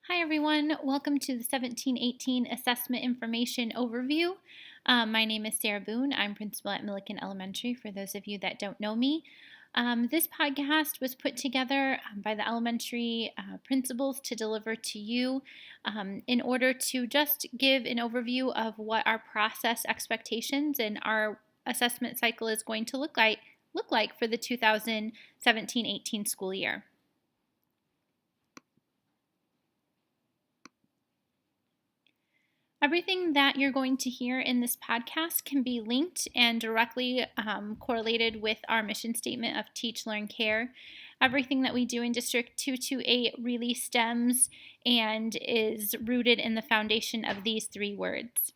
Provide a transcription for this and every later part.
Hi everyone, welcome to the 1718 Assessment Information Overview. My name is Sarah Boone. I'm principal at Milliken Elementary for those of you that don't know me. This podcast was put together by the elementary principals to deliver to you in order to just give an overview of what our process expectations and our assessment cycle is going to look like for the 2017-18 school year. Everything that you're going to hear in this podcast can be linked and directly correlated with our mission statement of Teach, Learn, Care. Everything that we do in District 228 really stems and is rooted in the foundation of these three words.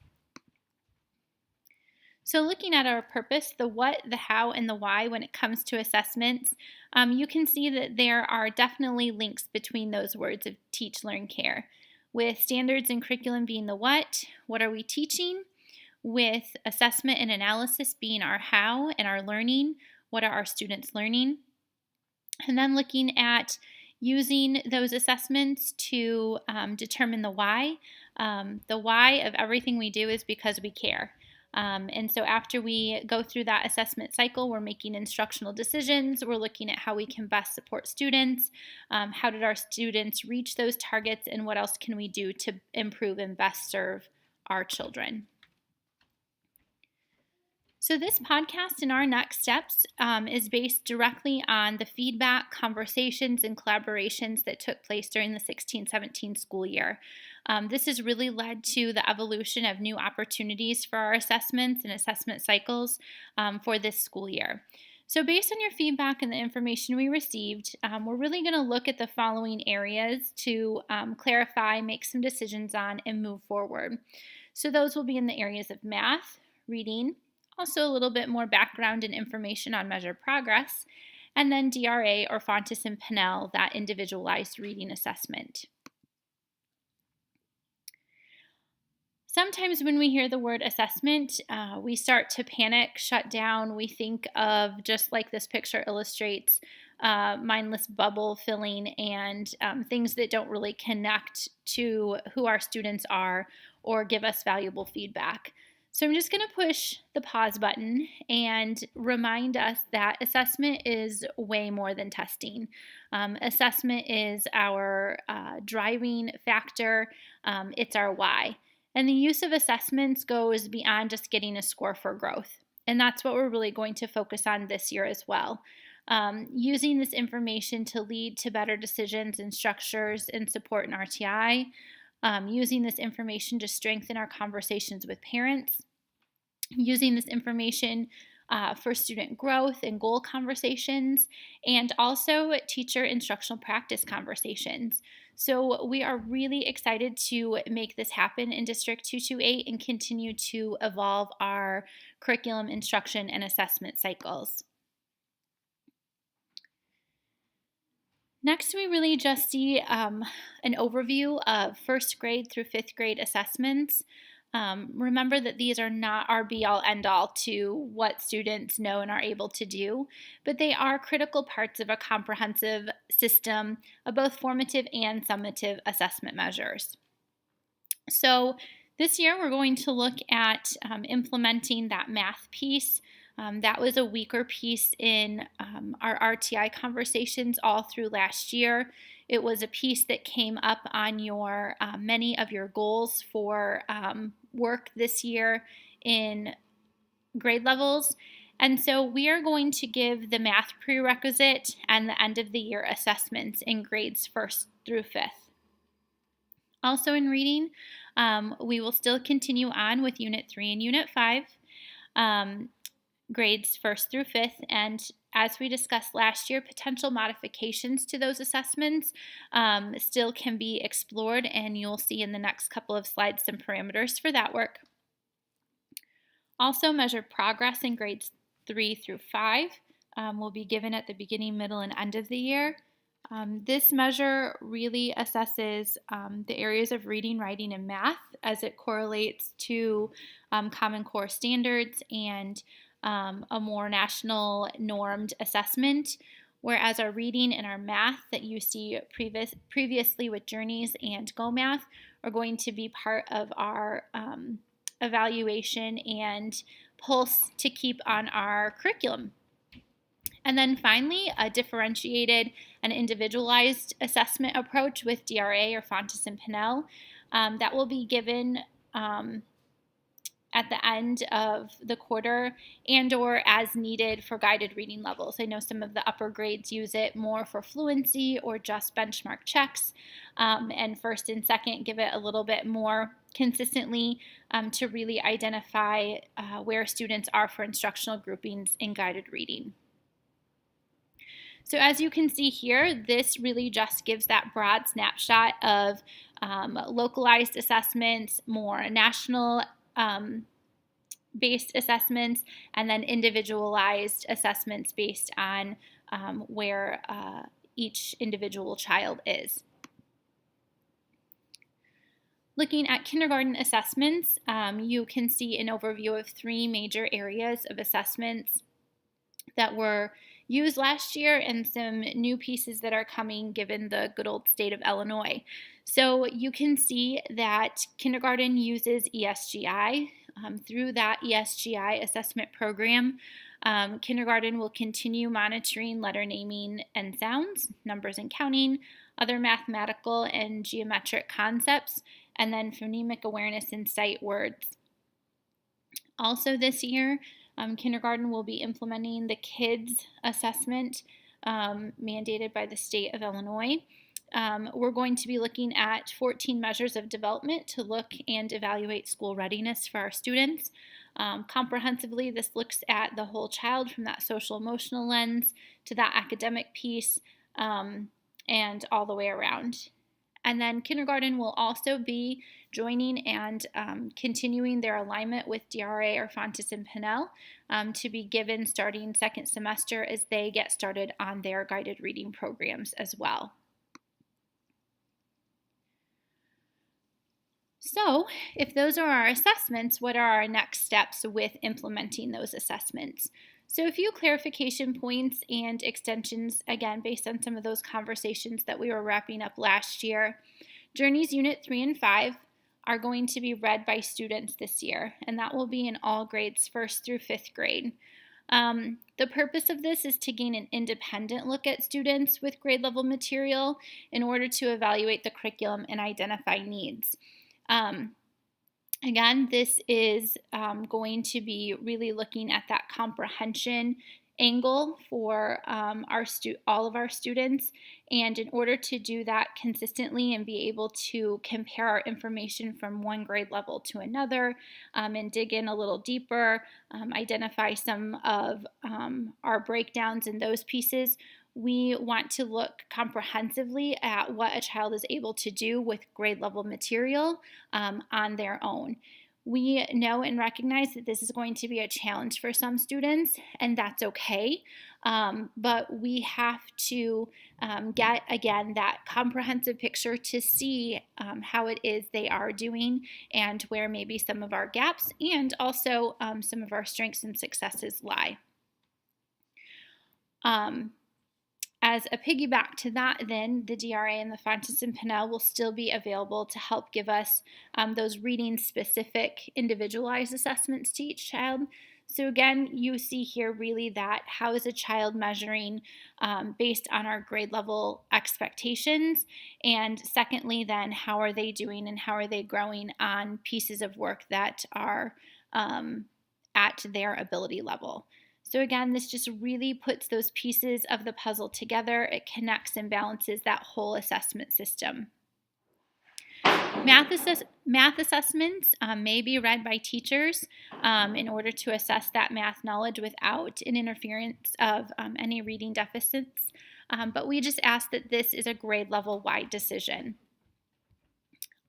So looking at our purpose, the what, the how, and the why when it comes to assessments, you can see that there are definitely links between those words of Teach, Learn, Care. With standards and curriculum being the what are we teaching? With assessment and analysis being our how and our learning, what are our students learning? And then looking at using those assessments to determine the why. The why of everything we do is because we care. And so after we go through that assessment cycle, we're making instructional decisions. We're looking at how we can best support students. How did our students reach those targets, and what else can we do to improve and best serve our children? So this podcast and our next steps is based directly on the feedback, conversations, and collaborations that took place during the 16-17 school year. This has really led to the evolution of new opportunities for our assessments and assessment cycles for this school year. So based on your feedback and the information we received, we're really going to look at the following areas to clarify, make some decisions on, and move forward. So those will be in the areas of math, reading, also a little bit more background and information on measured progress, and then DRA or Fontes and Pinnell, that individualized reading assessment. Sometimes when we hear the word assessment, we start to panic, shut down. We think of, just like this picture illustrates, mindless bubble filling and things that don't really connect to who our students are or give us valuable feedback. So I'm just going to push the pause button and remind us that assessment is way more than testing. Assessment is our driving factor. It's our why. And the use of assessments goes beyond just getting a score for growth. And that's what we're really going to focus on this year as well. Using this information to lead to better decisions and structures and support in RTI. Using this information to strengthen our conversations with parents, using this information for student growth and goal conversations, and also teacher instructional practice conversations. So we are really excited to make this happen in District 228 and continue to evolve our curriculum, instruction, and assessment cycles. Next, we really just see an overview of first grade through fifth grade assessments. Remember that these are not our be-all, end-all to what students know and are able to do, but they are critical parts of a comprehensive system of both formative and summative assessment measures. So this year we're going to look at implementing that math piece. That was a weaker piece in our RTI conversations all through last year. It was a piece that came up on your many of your goals for work this year in grade levels. And so we are going to give the math prerequisite and the end of the year assessments in grades 1st through 5th. Also in reading, we will still continue on with Unit 3 and Unit 5. Grades 1st through 5th, and as we discussed last year, potential modifications to those assessments still can be explored, and you'll see in the next couple of slides some parameters for that work. Also, measured progress in grades 3 through 5 will be given at the beginning, middle, and end of the year. This measure really assesses the areas of reading, writing, and math as it correlates to Common Core standards and a more national normed assessment. whereas our reading and our math that you see previously with Journeys and Go Math are going to be part of our evaluation and pulse to keep on our curriculum. And then finally, a differentiated and individualized assessment approach with DRA or Fountas and Pinnell that will be given at the end of the quarter and or as needed for guided reading levels. I know some of the upper grades use it more for fluency or just benchmark checks, and first and second give it a little bit more consistently to really identify where students are for instructional groupings in guided reading. So as you can see here, this really just gives that broad snapshot of localized assessments, more national based assessments, and then individualized assessments based on where each individual child is. Looking at kindergarten assessments, you can see an overview of 3 major areas of assessments that were used last year and some new pieces that are coming given the good old state of Illinois. So you can see that kindergarten uses ESGI. Through that ESGI assessment program, kindergarten will continue monitoring letter naming and sounds, numbers and counting, other mathematical and geometric concepts, and then phonemic awareness and sight words. Also this year, kindergarten will be implementing the KIDS assessment mandated by the state of Illinois. We're going to be looking at 14 measures of development to look and evaluate school readiness for our students. Comprehensively, this looks at the whole child from that social emotional lens to that academic piece and all the way around. And then kindergarten will also be joining and continuing their alignment with DRA or Fountas and Pinnell to be given starting second semester as they get started on their guided reading programs as well. So, if those are our assessments, what are our next steps with implementing those assessments? So a few clarification points and extensions, again, based on some of those conversations that we were wrapping up last year. Journeys Unit 3 and 5 are going to be read by students this year, and that will be in all grades 1st through 5th grade. The purpose of this is to gain an independent look at students with grade level material in order to evaluate the curriculum and identify needs. Again, this is going to be really looking at that comprehension angle for all of our students, and in order to do that consistently and be able to compare our information from one grade level to another and dig in a little deeper, identify some of our breakdowns in those pieces, we want to look comprehensively at what a child is able to do with grade level material on their own. We know and recognize that this is going to be a challenge for some students, and that's okay. But we have to get, again, that comprehensive picture to see how it is they are doing and where maybe some of our gaps and also some of our strengths and successes lie. As a piggyback to that, then, the DRA and the Fountas and Pinnell will still be available to help give us those reading-specific individualized assessments to each child. So again, you see here really that how is a child measuring based on our grade level expectations, and secondly then, how are they doing and how are they growing on pieces of work that are at their ability level. So again, this just really puts those pieces of the puzzle together. It connects and balances that whole assessment system. Math assessments may be read by teachers in order to assess that math knowledge without an interference of any reading deficits, but we just ask that this is a grade level wide decision.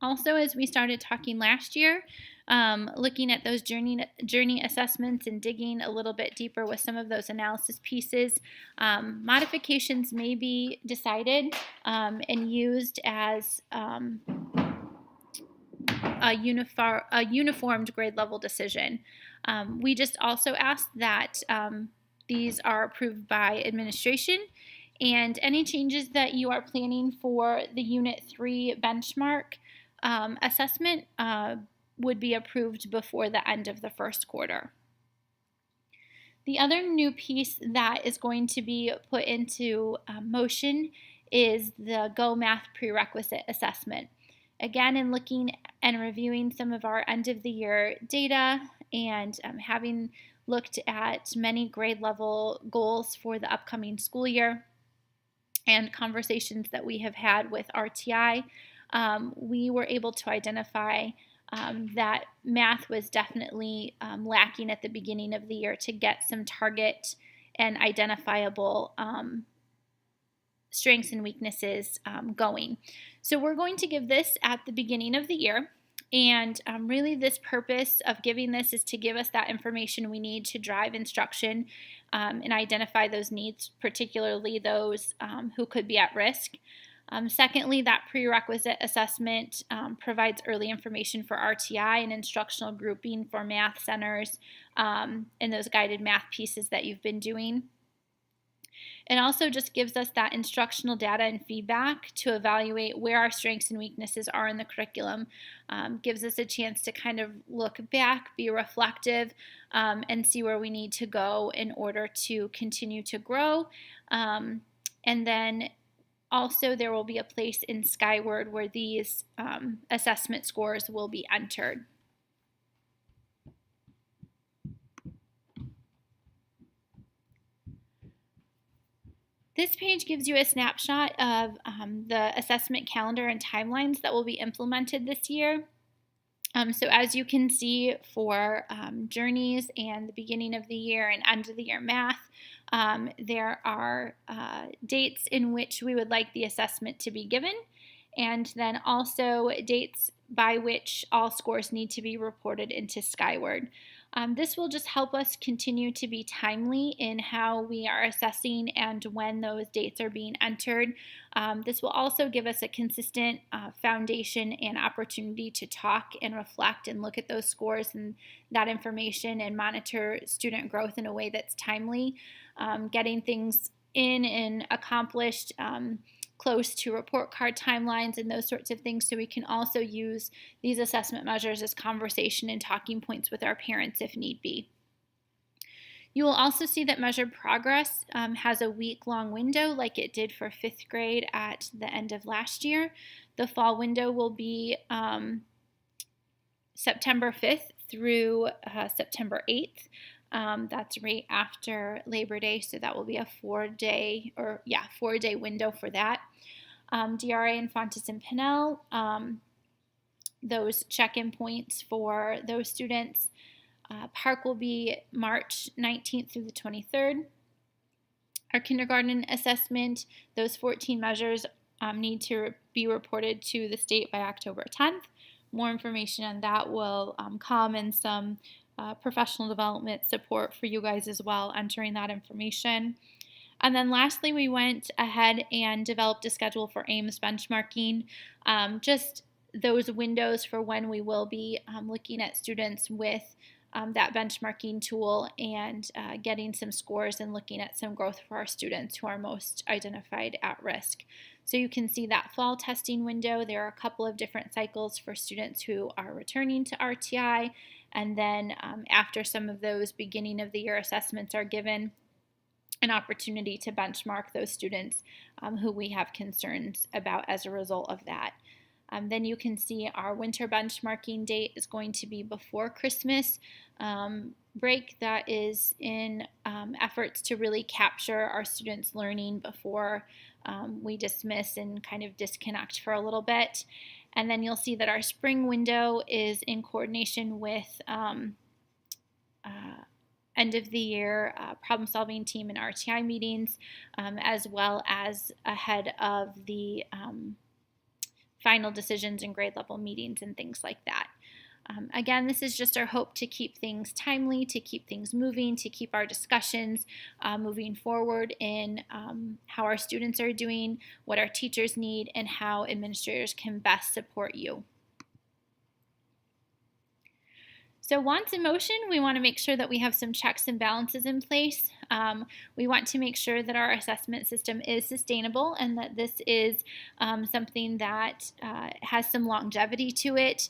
Also, as we started talking last year, looking at those journey assessments and digging a little bit deeper with some of those analysis pieces, modifications may be decided and used as a uniformed grade level decision. We just also ask that these are approved by administration And any changes that you are planning for the Unit 3 benchmark assessment would be approved before the end of the first quarter. The other new piece that is going to be put into motion is the Go Math prerequisite assessment. Again, in looking and reviewing some of our end of the year data and having looked at many grade level goals for the upcoming school year and conversations that we have had with RTI, we were able to identify that math was definitely lacking at the beginning of the year to get some target and identifiable strengths and weaknesses going. So we're going to give this at the beginning of the year. And really this purpose of giving this is to give us that information we need to drive instruction and identify those needs, particularly those who could be at risk. Secondly, that prerequisite assessment provides early information for RTI and instructional grouping for math centers and those guided math pieces that you've been doing. It also just gives us that instructional data and feedback to evaluate where our strengths and weaknesses are in the curriculum. Gives us a chance to kind of look back, be reflective, and see where we need to go in order to continue to grow. And then also there will be a place in Skyward where these assessment scores will be entered. This page gives you a snapshot of the assessment calendar and timelines that will be implemented this year. So as you can see for journeys and the beginning of the year and end of the year math, there are dates in which we would like the assessment to be given, and then also dates by which all scores need to be reported into Skyward. This will just help us continue to be timely in how we are assessing and when those dates are being entered. This will also give us a consistent foundation and opportunity to talk and reflect and look at those scores and that information and monitor student growth in a way that's timely, getting things in and accomplished close to report card timelines and those sorts of things, so we can also use these assessment measures as conversation and talking points with our parents if need be. You will also see that Measured Progress has a week-long window like it did for 5th grade at the end of last year. The fall window will be September 5th through September 8th. That's right after Labor Day, so that will be a 4-day window for that. DRA and Fontes and Pinnell, those check-in points for those students. Park will be March 19th through the 23rd. Our kindergarten assessment, those 14 measures need to be reported to the state by October 10th. More information on that will come, and some professional development support for you guys as well, entering that information. And then lastly, we went ahead and developed a schedule for Ames benchmarking, just those windows for when we will be looking at students with that benchmarking tool and getting some scores and looking at some growth for our students who are most identified at risk. So you can see that fall testing window. There are a couple of different cycles for students who are returning to RTI, and then after some of those beginning of the year assessments are given, an opportunity to benchmark those students who we have concerns about as a result of that. Then you can see our winter benchmarking date is going to be before Christmas break. That is in efforts to really capture our students' learning before we dismiss and kind of disconnect for a little bit. And then you'll see that our spring window is in coordination with end of the year problem solving team and RTI meetings, as well as ahead of the final decisions and grade level meetings and things like that. Again, this is just our hope to keep things timely, to keep things moving, to keep our discussions moving forward in how our students are doing, what our teachers need, and how administrators can best support you. So once in motion, we want to make sure that we have some checks and balances in place. We want to make sure that our assessment system is sustainable and that this is something that has some longevity to it.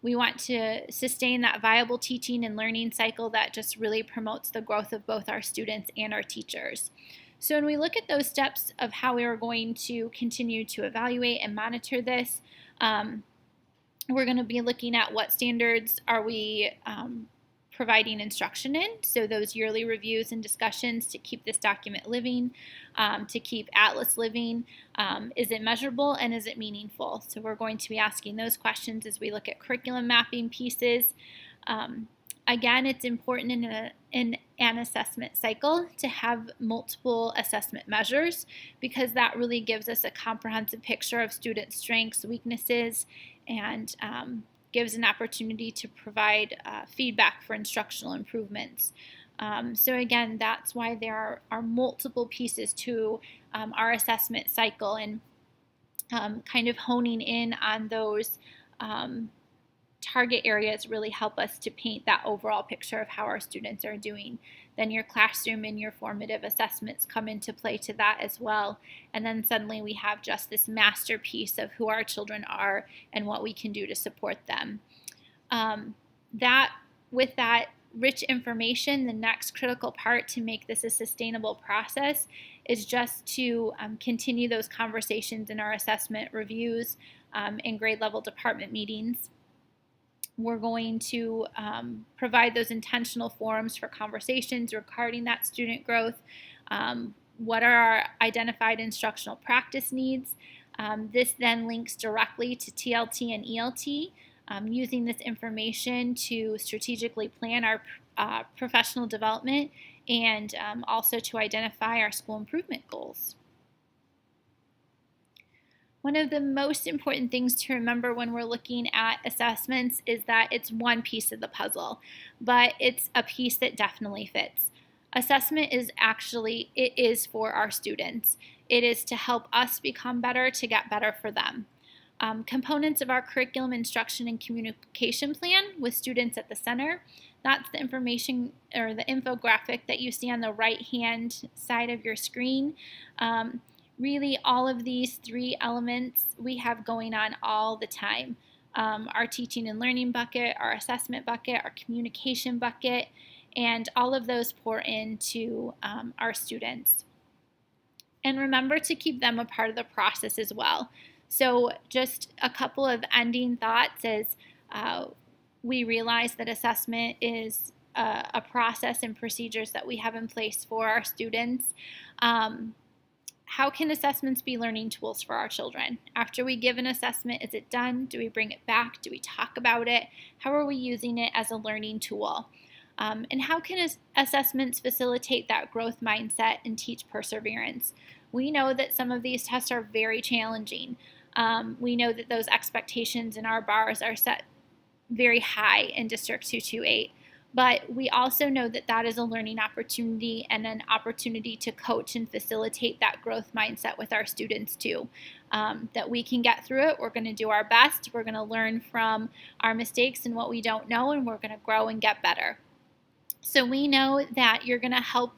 We want to sustain that viable teaching and learning cycle that just really promotes the growth of both our students and our teachers. So when we look at those steps of how we are going to continue to evaluate and monitor this, we're going to be looking at what standards are we providing instruction in. So those yearly reviews and discussions to keep this document living, to keep Atlas living. Is it measurable and is it meaningful? So we're going to be asking those questions as we look at curriculum mapping pieces. Again, it's important in an assessment cycle to have multiple assessment measures because that really gives us a comprehensive picture of student strengths, weaknesses, and gives an opportunity to provide feedback for instructional improvements. So again, that's why there are multiple pieces to our assessment cycle, and kind of honing in on those target areas really help us to paint that overall picture of how our students are doing. Then your classroom and your formative assessments come into play to that as well. And then suddenly we have just this masterpiece of who our children are and what we can do to support them. With that rich information, the next critical part to make this a sustainable process is just to continue those conversations in our assessment reviews and grade level department meetings. We're going to provide those intentional forums for conversations regarding that student growth. What are our identified instructional practice needs? This then links directly to TLT and ELT, using this information to strategically plan our professional development and also to identify our school improvement goals. One of the most important things to remember when we're looking at assessments is that it's one piece of the puzzle, but it's a piece that definitely fits. Assessment is for our students. It is to help us become better, to get better for them. Components of our curriculum, instruction, and communication plan with students at the center. That's the information or the infographic that you see on the right-hand side of your screen. Really, all of these three elements we have going on all the time. Our teaching and learning bucket, our assessment bucket, our communication bucket, and all of those pour into our students. And remember to keep them a part of the process as well. So just a couple of ending thoughts as we realize that assessment is a process and procedures that we have in place for our students. How can assessments be learning tools for our children? After we give an assessment, is it done? Do we bring it back? Do we talk about it? How are we using it as a learning tool? And how can assessments facilitate that growth mindset and teach perseverance? We know that some of these tests are very challenging. We know that those expectations in our bars are set very high in District 228. But we also know that that is a learning opportunity and an opportunity to coach and facilitate that growth mindset with our students too. That we can get through it. We're going to do our best. We're going to learn from our mistakes and what we don't know, and we're going to grow and get better. So we know that you're going to help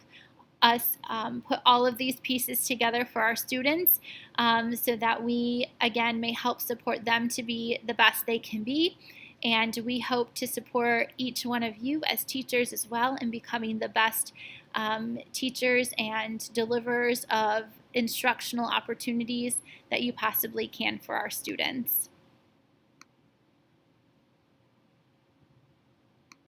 us put all of these pieces together for our students so that we, again, may help support them to be the best they can be. And we hope to support each one of you as teachers as well in becoming the best teachers and deliverers of instructional opportunities that you possibly can for our students.